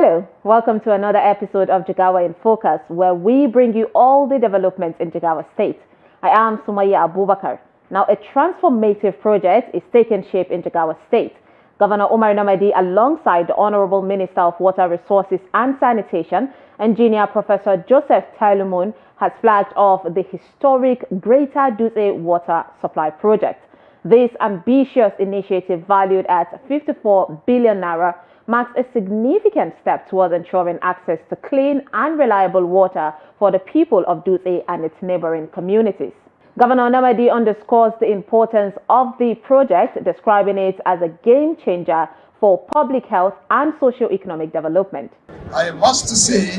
Hello, welcome to another episode of Jigawa in Focus, where we bring you all the developments in Jigawa State. I am Sumaya Abubakar. Now, a transformative project is taking shape in Jigawa State. Governor Umar Namadi, alongside the Honorable Minister of Water Resources and Sanitation, Engineer Professor Joseph Tailumun, has flagged off the historic Greater Dutse Water Supply Project. This ambitious initiative, valued at 54 billion naira, marks a significant step towards ensuring access to clean and reliable water for the people of Dutse and its neighboring communities. Governor Namadi underscores the importance of the project, describing it as a game changer for public health and socio-economic development. I must say,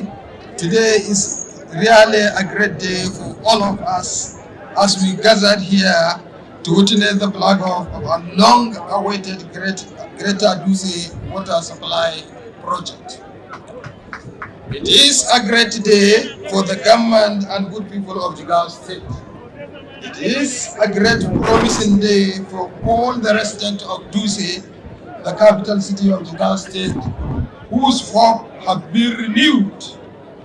today is really a great day for all of us as we gathered here to witness the flag off of a long-awaited Greater Dutse Water Supply Project. It is a great day for the government and good people of Jigawa State. It is a great promising day for all the residents of Dutse, the capital city of Jigawa State, whose hope have been renewed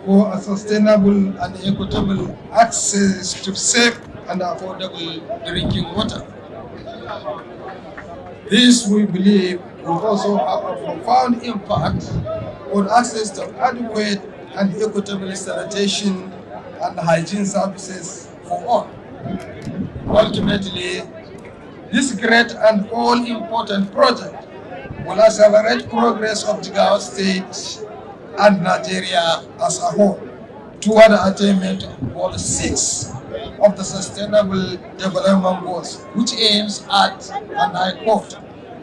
for a sustainable and equitable access to safe and affordable drinking water. This, we believe, will also have a profound impact on access to adequate and equitable sanitation and hygiene services for all. Ultimately, this great and all-important project will accelerate progress of Jigawa State and Nigeria as a whole toward the attainment of Goal 6 of the Sustainable Development Goals, which aims at, and I quote,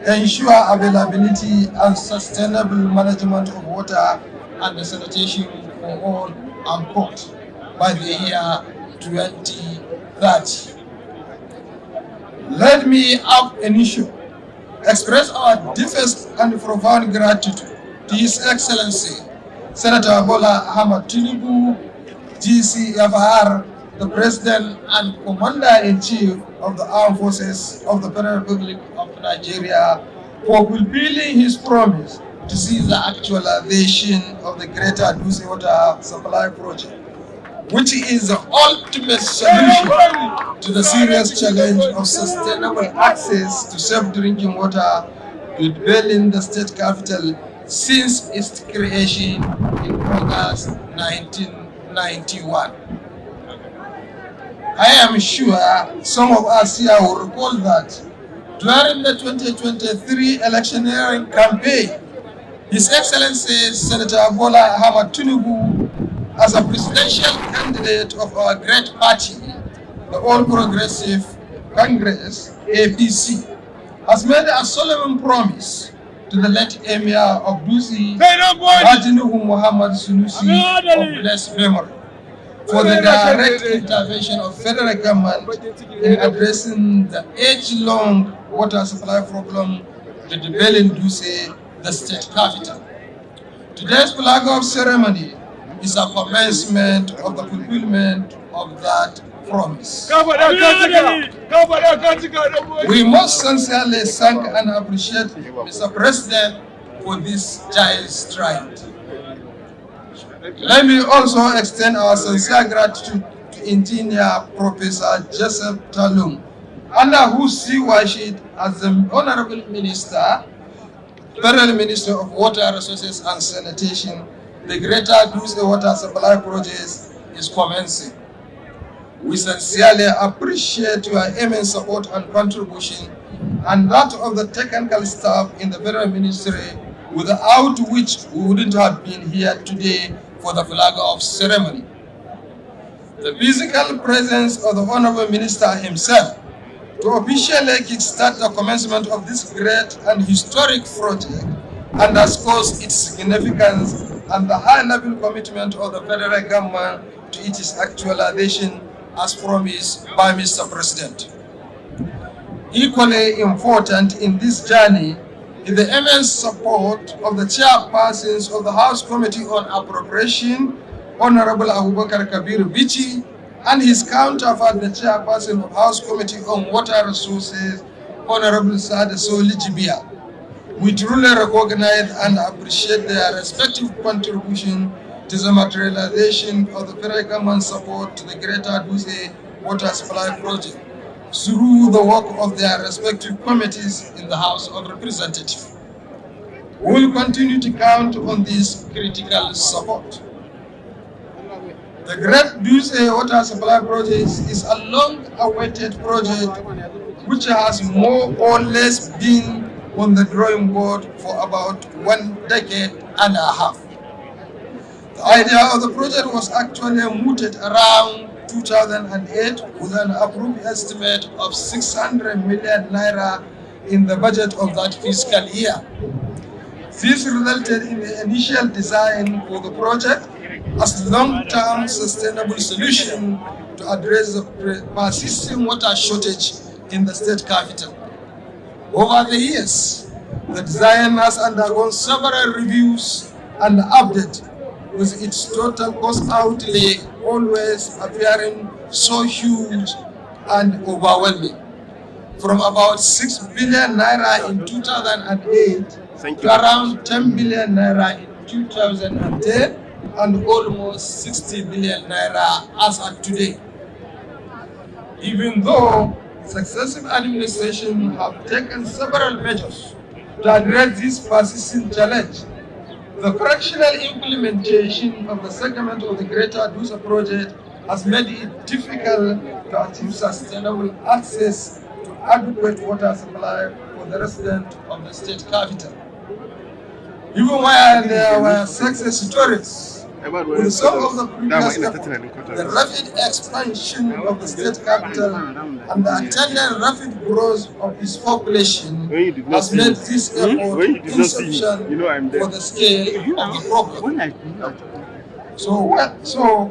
ensure availability and sustainable management of water and sanitation for all, unquote, by the year 2030. Let me ab initio express our deepest and profound gratitude to His Excellency Senator Bola Ahmed Tinubu, GCFR, the President and Commander-in-Chief of the Armed Forces of the Federal Republic of Nigeria, for fulfilling his promise to see the actualization of the Greater Dutse Water Supply Project, which is the ultimate solution to the serious challenge of sustainable access to safe drinking water prevailing the state capital since its creation in August 1991. I am sure some of us here will recall that during the 2023 electioneering campaign, His Excellency Senator Bola Ahmed Tinubu, as a presidential candidate of our great party, the All Progressive Congress, APC, has made a solemn promise to the late Emir of Dutse, Hajinuhu Muhammad Sunusi, of blessed memory, for the direct intervention of federal government in addressing the age-long water supply problem to the Belin Dutse, the state capital. Today's flag-off ceremony is a commencement of the fulfillment of that promise. We must sincerely thank and appreciate Mr. President for this giant stride. Let me also extend our sincere gratitude to Engineer Professor Joseph Tailumun, under whose stewardship as the Honorable Minister, Federal Minister of Water Resources and Sanitation, the Greater Dutse Water Supply Project is commencing. We sincerely appreciate your immense support and contribution, and that of the technical staff in the Federal Ministry, without which we wouldn't have been here today for the flag-off ceremony. The physical presence of the Honorable Minister himself to officially kickstart the commencement of this great and historic project underscores its significance and the high-level commitment of the federal government to its actualization as promised by Mr. President. Equally important in this journey is the immense support of the chairpersons of the House Committee on Appropriation, Honorable Abubakar Kabir Bichi, and his counterpart, the chairperson of House Committee on Water Resources, Honorable Saad Soli Jibia, We truly recognize and appreciate their respective contribution to the materialization of the federal government support to the Greater Duse Water Supply Project through the work of their respective committees in the House of Representatives. We will continue to count on this critical support. The Great Duse Water Supply Project is a long-awaited project which has more or less been on the drawing board for about 1 decade and a half. The idea of the project was actually mooted around 2008 with an approved estimate of 600 million naira in the budget of that fiscal year. This resulted in the initial design for the project as a long-term sustainable solution to address the persisting water shortage in the state capital. Over the years, the design has undergone several reviews and updates, with its total cost outlay always appearing so huge and overwhelming. From about 6 billion naira in 2008 to around 10 billion naira in 2010 and almost 60 billion naira as of today. Even though successive administrations have taken several measures to address this persistent challenge, the fractional implementation of the segment of the Greater Duse project has made it difficult to achieve sustainable access to adequate water supply for the residents of the state capital. Even while there were success stories, with some of the previous efforts, the rapid expansion of the state capital and the attendant rapid growth of its population has made this effort insufficient for the scale of the problem. So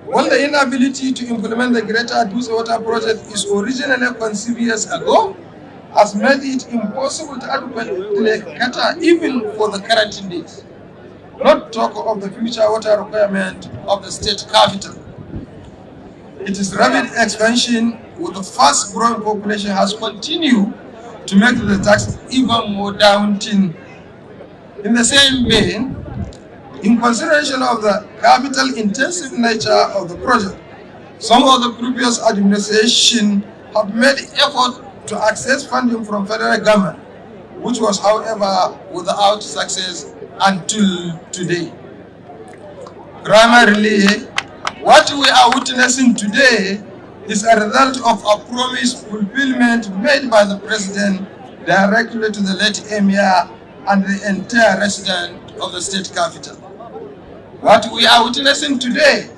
while the inability to implement the Greater Duse Water Project is originally conceived years ago, has made it impossible to adequately cater even for the current needs, not talk of the future water requirement of the state capital. Its rapid expansion with the fast growing population has continued to make the task even more daunting. In the same vein, in consideration of the capital intensive nature of the project, some of the previous administration have made effort to access funding from federal government, which was however without success until today. Primarily, what we are witnessing today is a result of a promise fulfillment made by the President directly to the late Emir and the entire resident of the state capital. What we are witnessing today,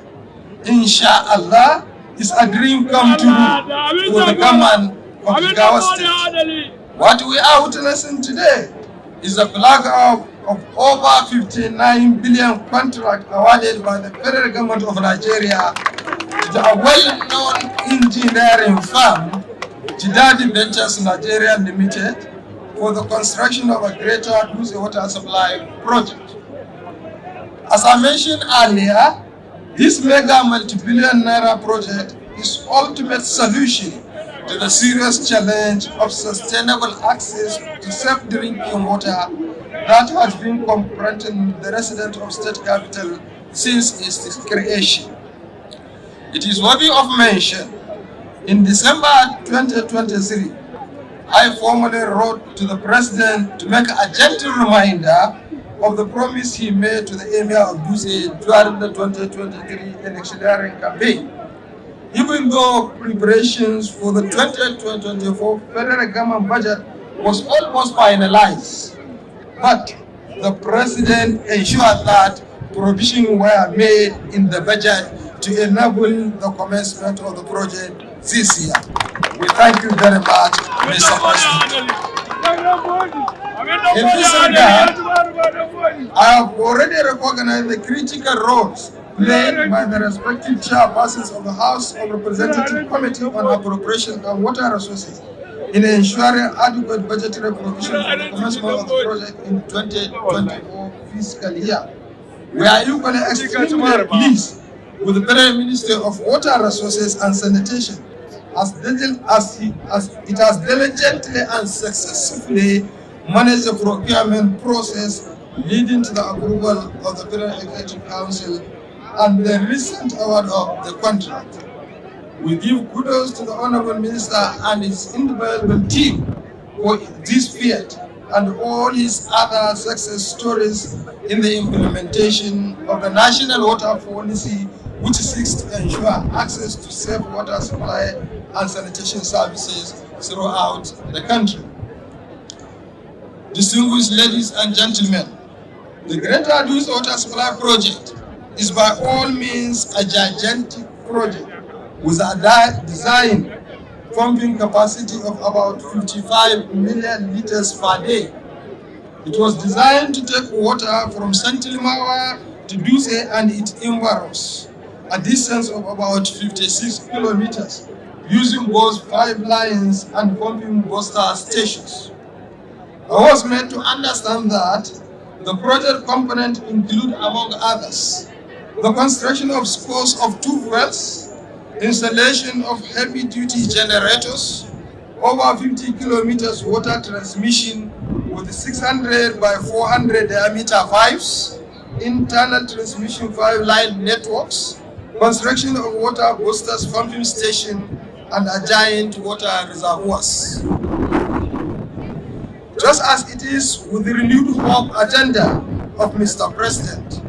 inshallah, is a dream come true for the government of Jigawa state. What we are witnessing today is a flag of over 59 billion contract awarded by the federal government of Nigeria to a well-known engineering firm, Jigawa Ventures Nigeria Limited, for the construction of a Greater Duse Water Supply project. As I mentioned earlier, this mega multi-billion naira project is ultimate solution to the serious challenge of sustainable access to safe drinking water that has been confronting the residents of state capital since its creation. It is worthy of mention, in December 2023, I formally wrote to the President to make a gentle reminder of the promise he made to the Emir of Duse during the 2023 electioneering campaign. Even though preparations for the 2024 federal government budget was almost finalized, but the President ensured that provisions were made in the budget to enable the commencement of the project this year. We thank you very much, Mr. President. In this regard, I have already recognized the critical roles played by the respective chairpersons of the House of Representative Committee on Appropriation and Water Resources in ensuring adequate budgetary provision for the commencement of the project in 2024 fiscal year. We are equally extremely pleased with the Federal Ministry of Water Resources and Sanitation as it has diligently and successfully manage the procurement process leading to the approval of the Federal Executive Council and the recent award of the contract. We give kudos to the Honorable Minister and his invaluable team for this feat and all his other success stories in the implementation of the National Water Policy, which seeks to ensure access to safe water supply and sanitation services throughout the country. Distinguished ladies and gentlemen, the Greater Adus Water Supply Project is by all means a gigantic project with a design pumping capacity of about 55 million liters per day. It was designed to take water from Santilimawa to Duse and its environs, a distance of about 56 kilometers, using both 5 lines and pumping booster stations. I was made to understand that the project component include, among others, the construction of scores of 2 wells, installation of heavy-duty generators, over 50 kilometers water transmission with 600 by 400 diameter pipes, internal transmission 5-line networks, construction of water boosters pumping station, and a giant water reservoirs. Just as it is with the renewed hope agenda of Mr. President,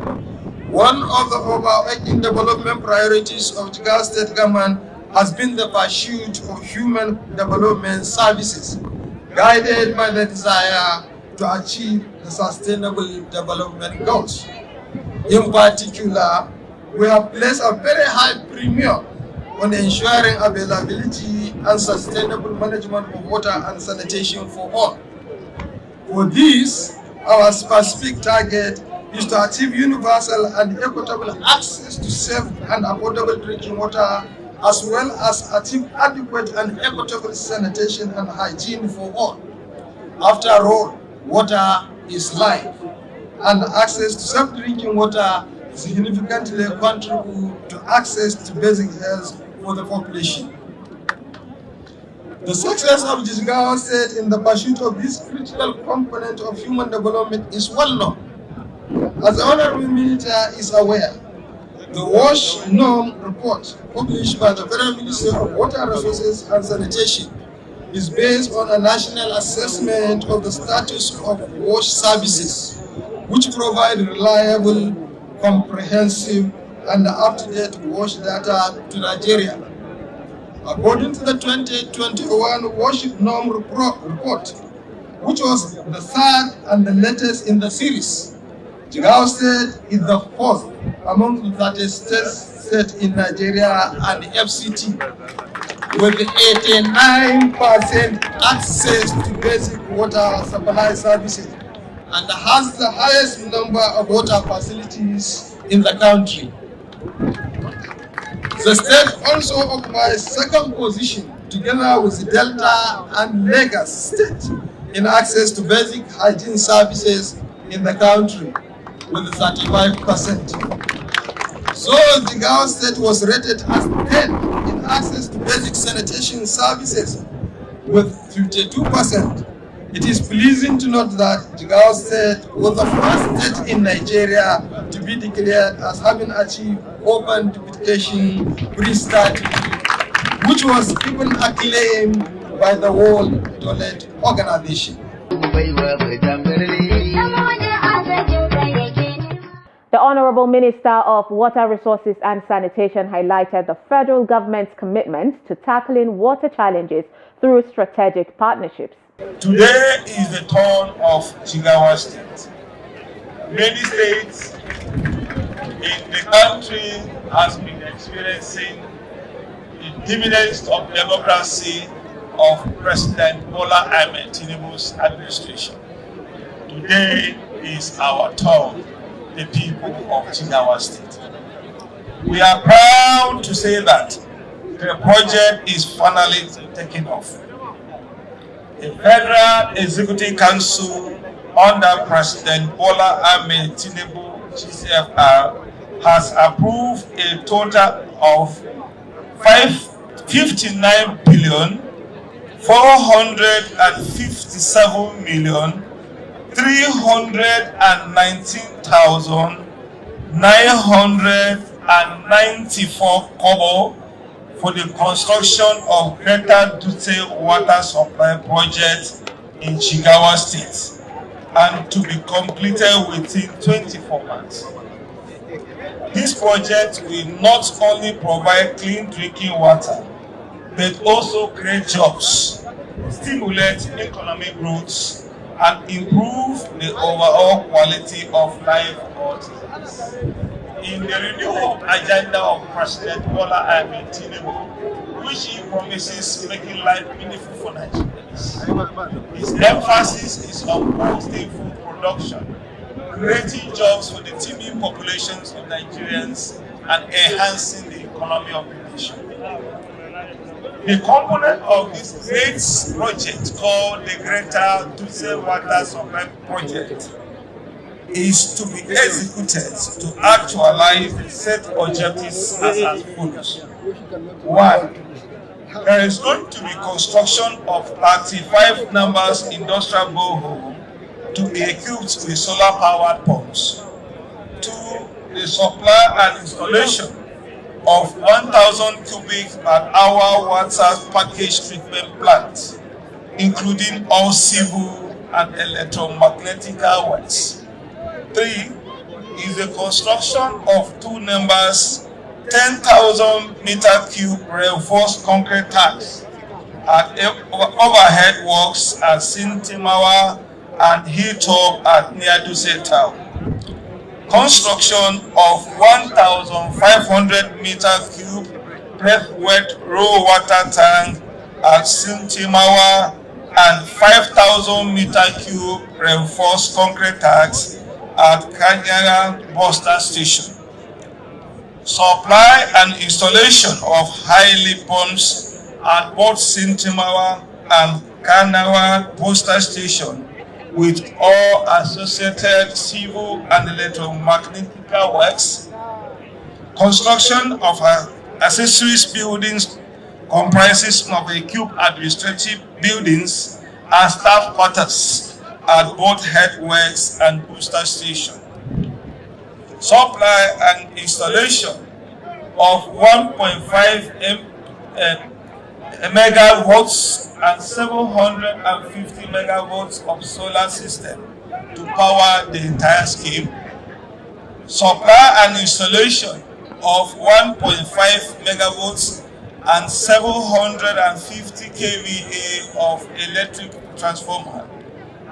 one of the overarching development priorities of Jigawa State Government has been the pursuit of human development services, guided by the desire to achieve the sustainable development goals. In particular, we have placed a very high premium on ensuring availability and sustainable management of water and sanitation for all. For this, our specific target is to achieve universal and equitable access to safe and affordable drinking water, as well as achieve adequate and equitable sanitation and hygiene for all. After all, water is life, and access to safe drinking water significantly contribute to access to basic health for the population. The success of Jigawa State in the pursuit of this critical component of human development is well known. As the Honorable Minister is aware, the WASH norm report published by the Federal Ministry of Water Resources and Sanitation is based on a national assessment of the status of WASH services, which provide reliable, comprehensive, and up-to-date WASH data to Nigeria. According to the 2021 WASH norm report, which was the third and the latest in the series, Jigawa State is the fourth among the 30 states in Nigeria and FCT, with 89% access to basic water supply services, and has the highest number of water facilities in the country. The state also occupies second position, together with Delta and Lagos State, in access to basic hygiene services in the country, with 35%. So Jigawa State was rated as 10 in access to basic sanitation services, with 52%. It is pleasing to note that Jigawa State was the first state in Nigeria to be declared as having achieved open defecation free status, which was even acclaimed by the World Toilet Organization. The Honorable Minister of Water Resources and Sanitation highlighted the federal government's commitment to tackling water challenges through strategic partnerships. Today is the turn of Jigawa State. Many states in the country has been experiencing the dividends of democracy of President Bola Ahmed Tinubu's administration. Today is our turn, the people of Jigawa State. We are proud to say that the project is finally taking off. The Federal Executive Council under President Bola Ahmed Tinubu GCFR has approved a total of 59,457,000,000 319,994 kobo for the construction of Greater Dutse Water Supply Project in Jigawa State and to be completed within 24 months. This project will not only provide clean drinking water, but also create jobs, stimulate economic growth, and improve the overall quality of life of citizens. In the renewal agenda of President Bola Ahmed Tinubu, which he promises making life meaningful for Nigerians, his emphasis is on boosting food production, creating jobs for the teeming populations of Nigerians, and enhancing the economy of the nation. The component of this great project called the Greater Dutse Water Supply Project is to be executed to actualize the set objectives as follows. 1. There is going to be construction of 35 numbers industrial borehole to be equipped with solar-powered pumps. 2. The supply and installation of 1,000 cubic per hour water package treatment plants, including all civil and electromagnetic works. 3 is the construction of 2 numbers 10,000 meter cube reinforced concrete tanks at overhead works at Sintimawa and Hilltop at near Dutse Town. Construction of 1,500 meter cube breath-wet raw water tank at Sintimawa and 5,000 meter cube reinforced concrete tanks at Kanyara Buster Station. Supply and installation of high-lead pumps at both Sintimawa and Kanawa Buster Station with all associated civil and electromagnetic works. Construction of accessories buildings comprises of equipped administrative buildings and staff quarters at both headworks and booster station. Supply and installation of 1.5 megawatts and 750 megawatts of solar system to power the entire scheme. Supply and installation of 1.5 megawatts and 750 kVA of electric transformer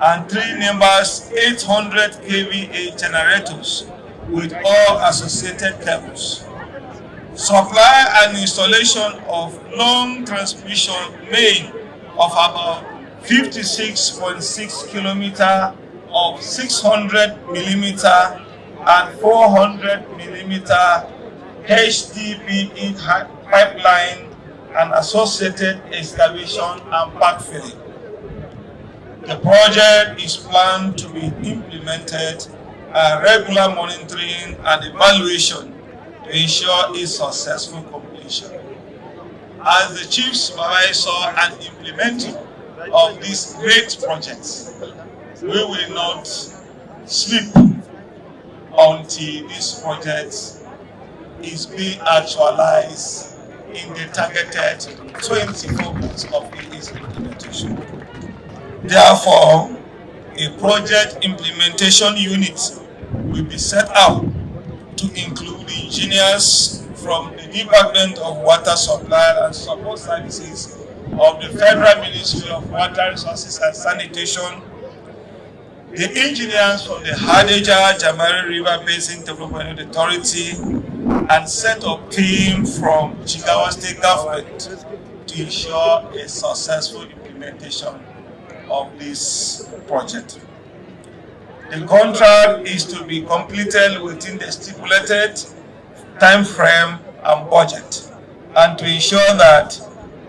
and 3 numbers 800 kVA generators with all associated cables. Supply and installation of long transmission main of about 56.6 kilometer of 600 millimeter and 400 millimeter HDPE pipeline and associated excavation and backfilling. The project is planned to be implemented and regular monitoring and evaluation to ensure its successful completion. As the Chief Supervisor and implementer of these great projects, we will not sleep until this project is being actualized in the targeted 24 months of its implementation. Therefore, a project implementation unit will be set up to include engineers from the Department of Water Supply and Support Services of the Federal Ministry of Water Resources and Sanitation, the engineers from the Hadeja-Jamari River Basin Development Authority, and set up team from Jigawa State Government to ensure a successful implementation of this project. The contract is to be completed within the stipulated time frame and budget, and to ensure that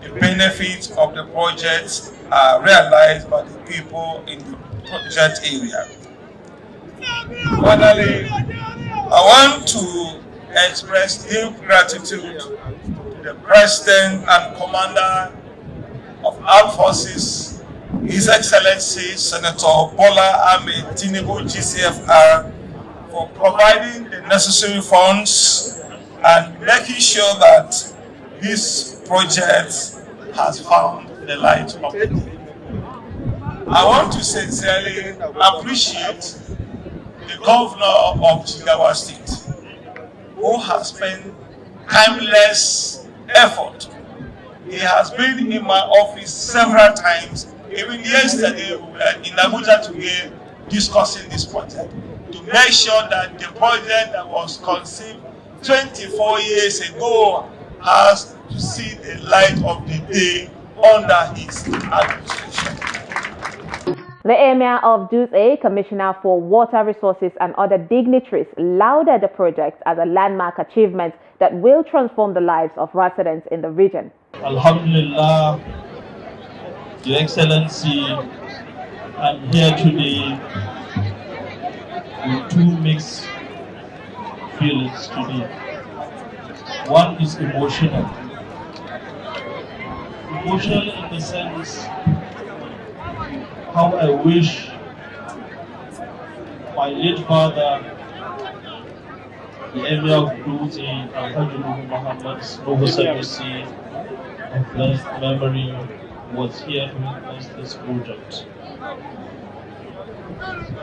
the benefits of the project are realized by the people in the project area. Finally, I want to express deep gratitude to the President and Commander of Armed Forces His Excellency Senator Bola Ahmed Tinubu GCFR for providing the necessary funds and making sure that this project has found the light of the day. I want to sincerely appreciate the governor of Jigawa State, who has spent timeless effort. He has been in my office several times. Even yesterday, we were in Abuja together discussing this project to make sure that the project that was conceived 24 years ago has to see the light of the day under his administration. The Emir of Dutse, Commissioner for Water Resources and other dignitaries lauded the project as a landmark achievement that will transform the lives of residents in the region. Alhamdulillah, Your Excellency, I'm here today with two mixed feelings today. One is emotional. Emotional in the sense how I wish my late father, the Emir of Dutse, Alhaji Muhammad Nuhu Sanusi, of blessed memory, was here to witness this project.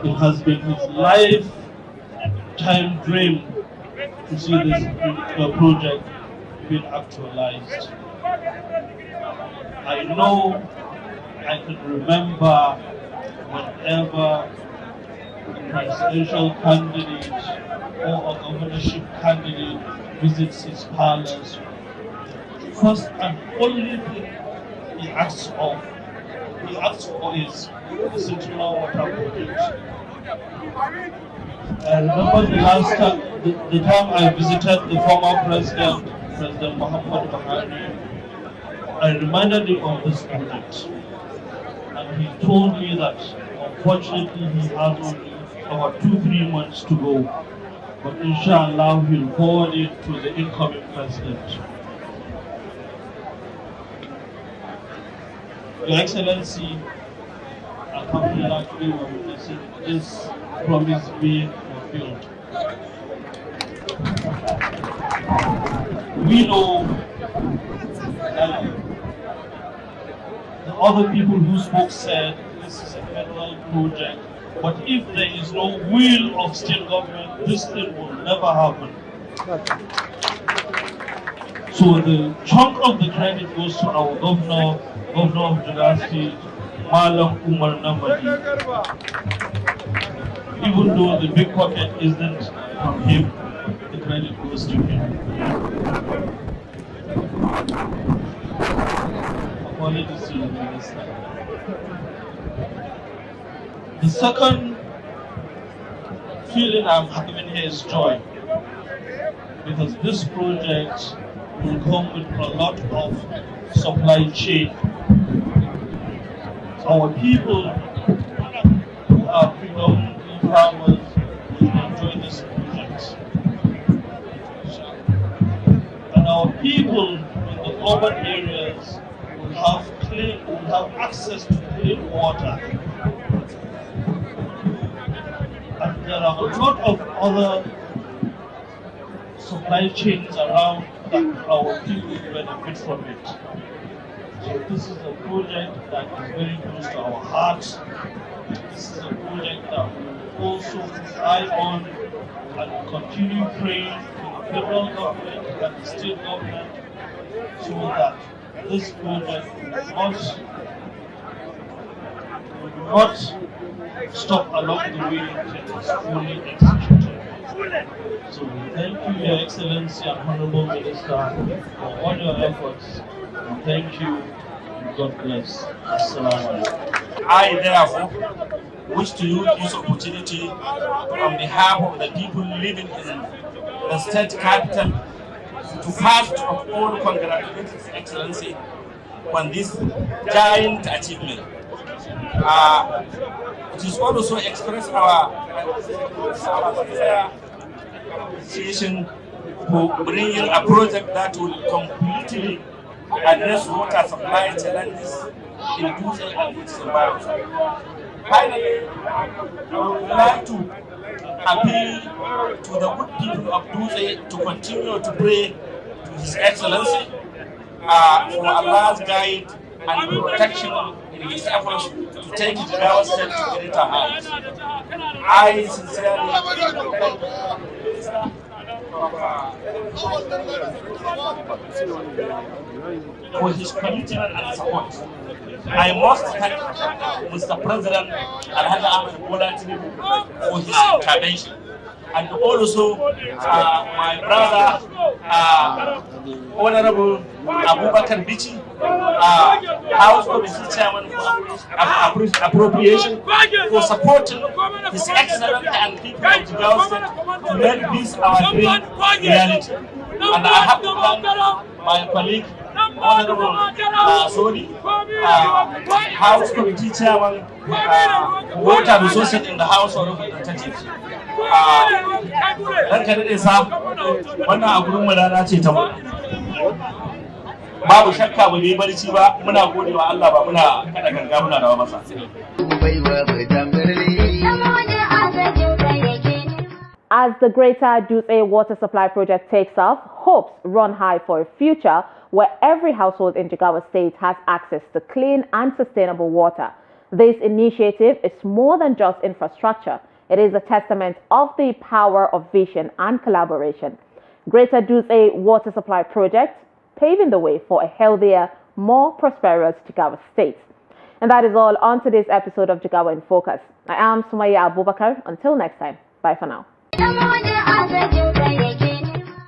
It has been his lifetime dream to see this project being actualized. I know, I can remember whenever a presidential candidate or a governorship candidate visits his palace, first and only thing he asks for is the central water project. I remember the time I visited the former President Muhammad Buhari. I reminded him of this project, and he told me that unfortunately he has only about 2-3 months to go, but inshallah he'll forward it to the incoming president. Your Excellency, Alhamdulillah, today we're witnessing this promise being fulfilled. We know that the other people who spoke said this is a federal project, but if there is no will of state government, this thing will never happen. So the chunk of the credit goes to our governor of Jigawa State, Malam Umar Namadi. Even though the big pocket isn't from him, the credit goes to him. Apologies to the minister. The second feeling I'm having here is joy, because this project will come with a lot of supply chain. Our people who are predominantly farmers will enjoy this project. And our people in the urban areas will have access to clean water. And there are a lot of other supply chains around that our people benefit from it. So this is a project that is very close to our hearts. This is a project that we will also rely on and continue praying to the federal government and the state government so that this project will not stop along the way until it's fully executed. So we thank you, Your Excellency and Honorable Minister, for all your efforts. And thank you, and God bless. Assalamu alaikum. I therefore wish to use this opportunity on behalf of the people living in the state capital to first of all congratulate His Excellency on this giant achievement. It is also express our sincere appreciation for bringing a project that will completely address water supply challenges in Dutse and its environment. Finally, I would like to appeal to the good people of Dutse to continue to pray to His Excellency for Allah's guide and protection in his efforts to take Jigawa State to greater heights. I sincerely thank for his commitment and support. I must thank Mr. President Alhaji Ahmed Bola Tinubu for his intervention, and also my brother Honorable Abubakar Bichi, House Committee Chairman for Appropriation, for supporting His Excellency and people of Jigawa State to make this our dream reality. And I have to thank my colleague, Honorable Sodi, House Committee Chairman, Water Resources in the House of Representatives. Ranka daɗe sa, wannan a gurin rana ce ta mu. Babu shakka ba mu yi barci ba, muna gode wa Allah ba muna kada ganga muna rawa masa. As the Greater Dutse Water Supply Project takes off, hopes run high for a future where every household in Jigawa State has access to clean and sustainable water. This initiative is more than just infrastructure. It is a testament of the power of vision and collaboration. Greater Dutse Water Supply Project paving the way for a healthier, more prosperous Jigawa State. And that is all on today's episode of Jigawa in Focus. I am Sumaya Abubakar. Until next time, bye for now.